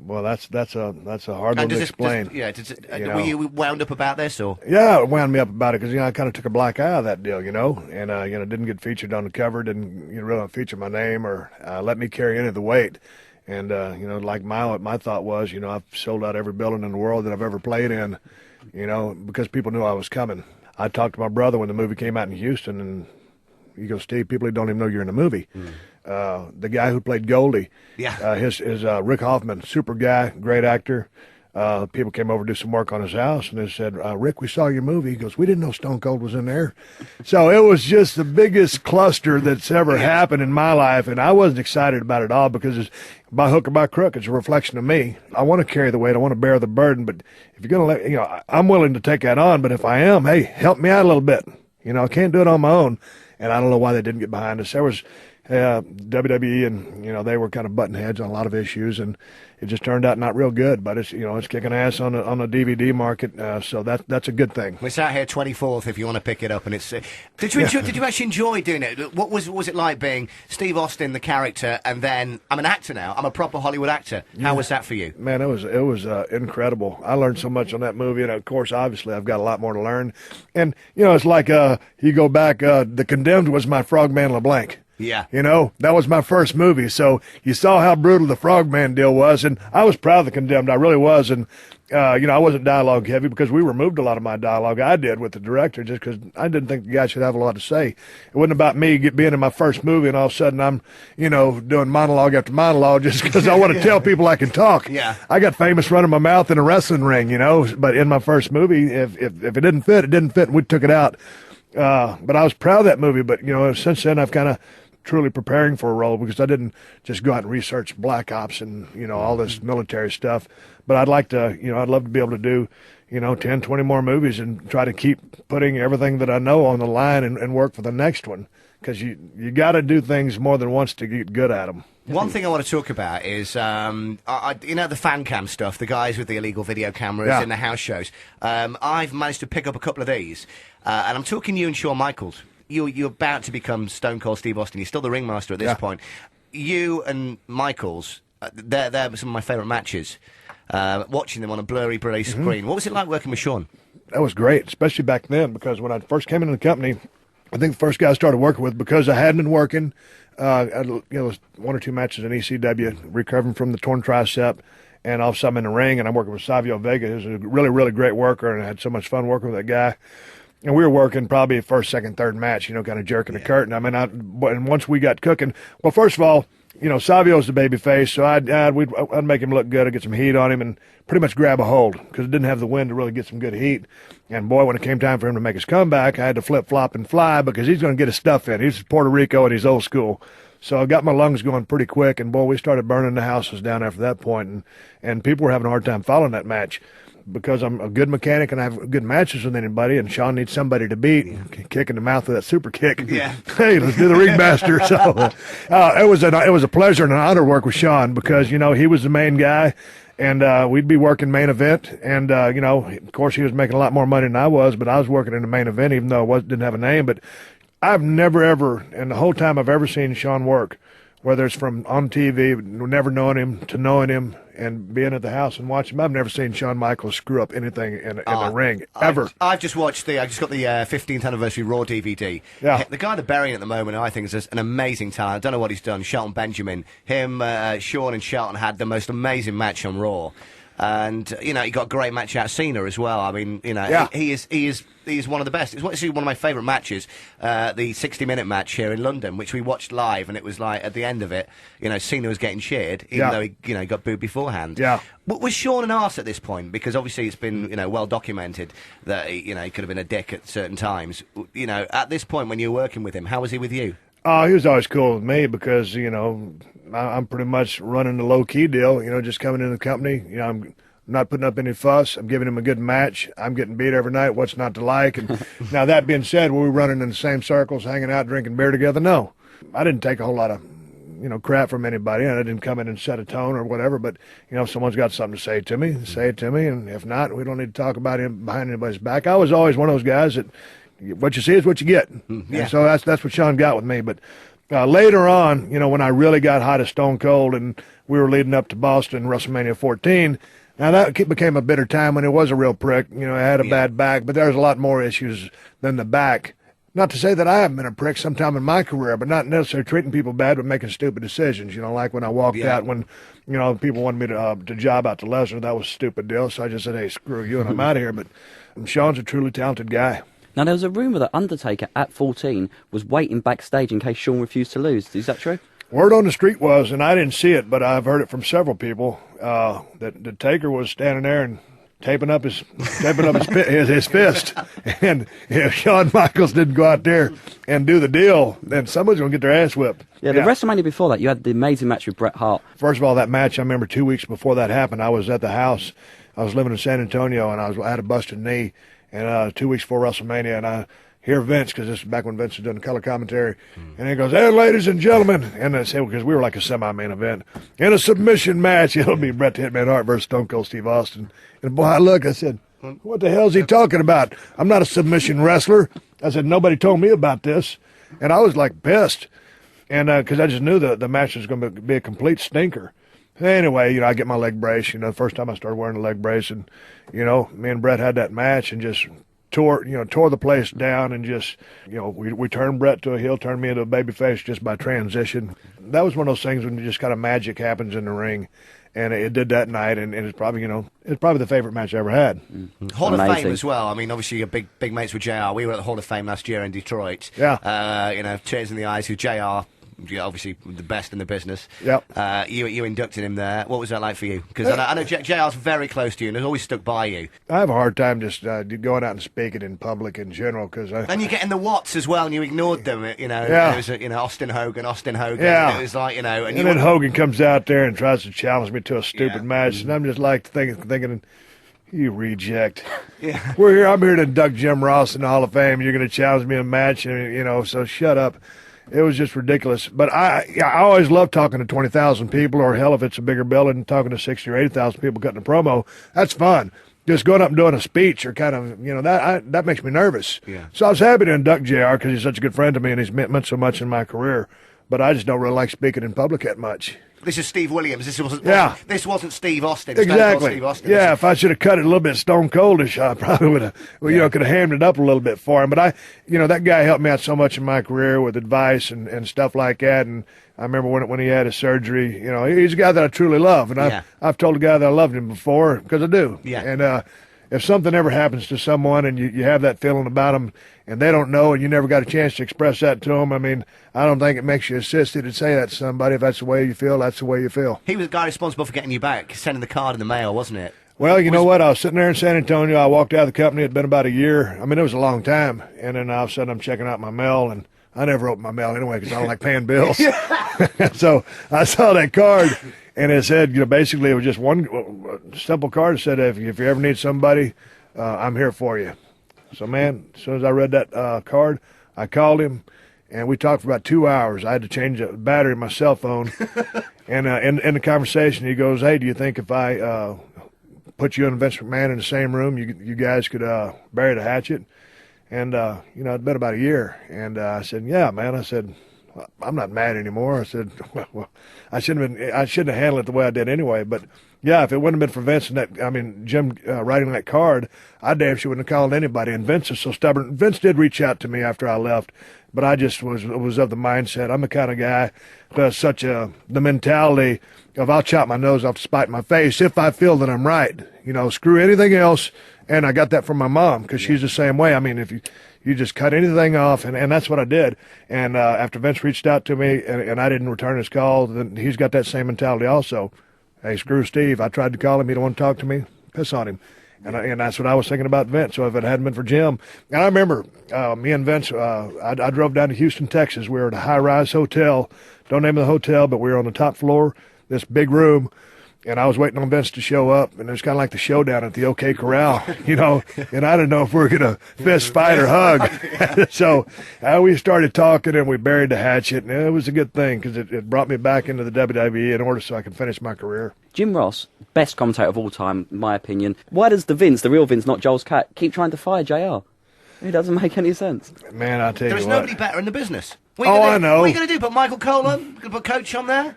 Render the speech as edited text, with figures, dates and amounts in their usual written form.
Well, that's a hard one to explain. Were you wound up about this, or? Yeah, it wound me up about it because I kind of took a black eye out of that deal, and didn't get featured on the cover, didn't really feature my name or let me carry any of the weight. And like my thought was, I've sold out every building in the world that I've ever played in, because people knew I was coming. I talked to my brother when the movie came out in Houston, and he goes, Steve, people don't even know you're in the movie. The guy who played Goldie, his Rick Hoffman, super guy, great actor. People came over to do some work on his house, and they said, Rick, we saw your movie. He goes, we didn't know Stone Cold was in there. So it was just the biggest cluster that's ever happened in my life, and I wasn't excited about it all because it's, by hook or by crook, it's a reflection of me. I want to carry the weight. I want to bear the burden, but if you're going to let, I'm willing to take that on, but if I am, hey, help me out a little bit. I can't do it on my own, and I don't know why they didn't get behind us. There was WWE, and they were kind of butting heads on a lot of issues, and it just turned out not real good. But it's it's kicking ass on the DVD market, so that's a good thing. It's out here 24th if you want to pick it up, and it's. Did you actually enjoy doing it? What was it like being Steve Austin, the character, and then I'm an actor now. I'm a proper Hollywood actor. How was that for you? Man, it was incredible. I learned so much on that movie, and of course, obviously, I've got a lot more to learn. And it's like you go back. The Condemned was my Frogman LeBlanc. Yeah. That was my first movie. So you saw how brutal the Frogman deal was, and I was proud of The Condemned. I really was. And, I wasn't dialogue heavy because we removed a lot of my dialogue. I did with the director just because I didn't think the guy should have a lot to say. It wasn't about me being in my first movie and all of a sudden I'm, doing monologue after monologue just because I want to tell people I can talk. Yeah. I got famous running my mouth in a wrestling ring, but in my first movie, if it didn't fit, it didn't fit, and we took it out. But I was proud of that movie. But, since then I've kind of truly preparing for a role because I didn't just go out and research Black Ops and, all this military stuff. But I'd like to, I'd love to be able to do, 10, 20 more movies and try to keep putting everything that I know on the line and work for the next one because you got to do things more than once to get good at them. One thing I want to talk about is, the fan cam stuff, the guys with the illegal video cameras in the house shows. I've managed to pick up a couple of these, and I'm talking you and Shawn Michaels. You're about to become Stone Cold Steve Austin. You're still the ringmaster at this point. You and Michaels, they're some of my favourite matches. Watching them on a blurry screen. What was it like working with Shawn? That was great, especially back then, because when I first came into the company, I think the first guy I started working with, because I hadn't been working, was one or two matches in ECW, recovering from the torn tricep, and all of a sudden I'm in the ring, and I'm working with Savio Vega, who's a really, really great worker, and I had so much fun working with that guy. And we were working probably first, second, third match, kind of jerking the curtain. I mean, and once we got cooking, well, first of all, Savio's the baby face, so I'd make him look good. I'd get some heat on him and pretty much grab a hold because it didn't have the wind to really get some good heat. And, boy, when it came time for him to make his comeback, I had to flip-flop and fly because he's going to get his stuff in. He's Puerto Rico and he's old school. So I got my lungs going pretty quick, and, boy, we started burning the houses down after that point, and people were having a hard time following that match. Because I'm a good mechanic and I have good matches with anybody, and Shawn needs somebody to beat, kick in the mouth with that super kick. Yeah. Hey, let's do the ringmaster. So it was a pleasure and an honor to work with Shawn because he was the main guy, and we'd be working main event, and of course he was making a lot more money than I was, but I was working in the main event even though I didn't have a name. But I've never ever, and the whole time I've ever seen Shawn work, whether it's from on TV, never knowing him, to knowing him, and being at the house and watching him, I've never seen Shawn Michaels screw up anything in the ring, ever. I've just got the 15th anniversary Raw DVD. Yeah. The guy they're burying at the moment, I think, is an amazing talent. I don't know what he's done. Shelton Benjamin. Shawn and Shelton had the most amazing match on Raw. And, he got a great match out Cena as well. I mean, he is one of the best. It's actually one of my favourite matches, the 60-minute match here in London, which we watched live, and it was like, at the end of it, Cena was getting cheered, even though he got booed beforehand. Yeah. But was Shawn an arse at this point? Because obviously it's been, well documented that, he could have been a dick at certain times. At this point when you were working with him, how was he with you? Oh, he was always cool with me because, I'm pretty much running the low-key deal, just coming into the company. I'm not putting up any fuss. I'm giving him a good match. I'm getting beat every night. What's not to like? And now, that being said, were we running in the same circles, hanging out, drinking beer together? No. I didn't take a whole lot of, crap from anybody, and I didn't come in and set a tone or whatever. But, if someone's got something to say to me, say it to me. And if not, we don't need to talk about him behind anybody's back. I was always one of those guys that what you see is what you get. Yeah. And so that's what Shawn got with me. But later on, when I really got hot as Stone Cold and we were leading up to Boston, WrestleMania 14. Now, that became a bitter time when he was a real prick. You know, he had a bad back, but there's a lot more issues than the back. Not to say that I haven't been a prick sometime in my career, but not necessarily treating people bad, but making stupid decisions. You know, like when I walked out when, you know, people wanted me to job out to Lesnar. That was a stupid deal. So I just said, hey, screw you, and I'm out of here. But Sean's a truly talented guy. Now, there was a rumour that Undertaker at 14 was waiting backstage in case Shawn refused to lose. Is that true? Word on the street was, and I didn't see it, but I've heard it from several people, that Taker was standing there and taping up his fist. And if Shawn Michaels didn't go out there and do the deal, then somebody's going to get their ass whipped. Yeah, the WrestleMania before that, you had the amazing match with Bret Hart. First of all, that match, I remember 2 weeks before that happened, I was at the house. I was living in San Antonio, and I had a busted knee. And 2 weeks before WrestleMania, and I hear Vince, because this is back when Vince was doing color commentary, and he goes, hey, ladies and gentlemen, and I said, because we were like a semi-main event, in a submission match, it'll be Bret the Hitman Hart versus Stone Cold Steve Austin. And boy, I looked, I said, what the hell is he talking about? I'm not a submission wrestler. I said, nobody told me about this. And I was like pissed, and because I just knew the match was going to be a complete stinker. Anyway, you know, I get my leg brace, you know, the first time I started wearing a leg brace, and, you know, me and Bret had that match and just tore the place down, and just, you know, we turned Bret to a heel, turned me into a babyface just by transition. That was one of those things when just kind of magic happens in the ring, and it did that night, and it's probably, you know, it's probably the favorite match I ever had. Hall of Fame as well. I mean, obviously you're big mates with JR. We were at the Hall of Fame last year in Detroit. Yeah. You know, tears in the eyes with JR. You're obviously the best in the business. Yep. You inducted him there. What was that like for you? Because I know JR's very close to you and has always stuck by you. I have a hard time just going out and speaking in public in general, because then you get in the Watts as well, and you ignored them. You know, yeah. It was Austin Hogan. Yeah. And it was like, you know, and then Hogan comes out there and tries to challenge me to a stupid match, and I'm just like thinking. You reject. Yeah. I'm here to induct Jim Ross in the Hall of Fame. You're going to challenge me in a match, and, you know, so shut up. It was just ridiculous. But I always love talking to 20,000 people, or hell, if it's a bigger building, talking to 60 or 80,000 people cutting a promo. That's fun. Just going up and doing a speech, or kind of, you know, that makes me nervous. Yeah. So I was happy to induct JR, because he's such a good friend to me, and he's meant so much in my career. But I just don't really like speaking in public that much. This is Steve Williams. This wasn't Steve Austin. Exactly. Steve Austin, yeah, if I should have cut it a little bit Stone Coldish, I probably would have, you know, could have hammed it up a little bit for him. But that guy helped me out so much in my career with advice and stuff like that. And I remember when he had his surgery, you know, he's a guy that I truly love. And I've told a guy that I loved him before, because I do. Yeah. And if something ever happens to someone and you have that feeling about them and they don't know, and you never got a chance to express that to them, I mean, I don't think it makes you a sissy to say that to somebody. If that's the way you feel, that's the way you feel. He was the guy responsible for getting you back, sending the card in the mail, wasn't it? Well, you know what? I was sitting there in San Antonio. I walked out of the company. It had been about a year. I mean, it was a long time. And then all of a sudden I'm checking out my mail, and I never open my mail anyway because I don't like paying bills. So I saw that card, and it said, you know, basically it was just one simple card. It said, if you ever need somebody, I'm here for you. So, man, as soon as I read that card, I called him, and we talked for about 2 hours. I had to change the battery in my cell phone. And in the conversation, he goes, hey, do you think if I put you and Vince McMahon in the same room, you guys could bury the hatchet? And, you know, it'd been about a year. And I said, yeah, man. I said, I'm not mad anymore. I said, well, I shouldn't have handled it the way I did anyway. But yeah, if it wouldn't have been for Vince and Jim writing that card, I damn sure wouldn't have called anybody. And Vince is so stubborn. Vince did reach out to me after I left, but I just was of the mindset. I'm the kind of guy who has the mentality of I'll chop my nose off to spite my face if I feel that I'm right. You know, screw anything else. And I got that from my mom, because she's the same way. I mean, if you just cut anything off, and that's what I did. And after Vince reached out to me and I didn't return his call, then he's got that same mentality also. Hey, screw Steve. I tried to call him. He don't want to talk to me. Piss on him. And that's what I was thinking about Vince. So if it hadn't been for Jim. And I remember me and Vince, I drove down to Houston, Texas. We were at a high-rise hotel. Don't name the hotel, but we were on the top floor, this big room. And I was waiting on Vince to show up, and it was kind of like the showdown at the OK Corral, you know, and I didn't know if we were going to fist fight or hug. So we started talking, and we buried the hatchet, and it was a good thing, because it brought me back into the WWE in order so I could finish my career. Jim Ross, best commentator of all time, in my opinion. Why does the real Vince, not Joel's cat, keep trying to fire JR? It doesn't make any sense. Man, I'll tell you what. There's nobody better in the business. I know. What are you going to do? Put Michael Cole on? Put Coach on there?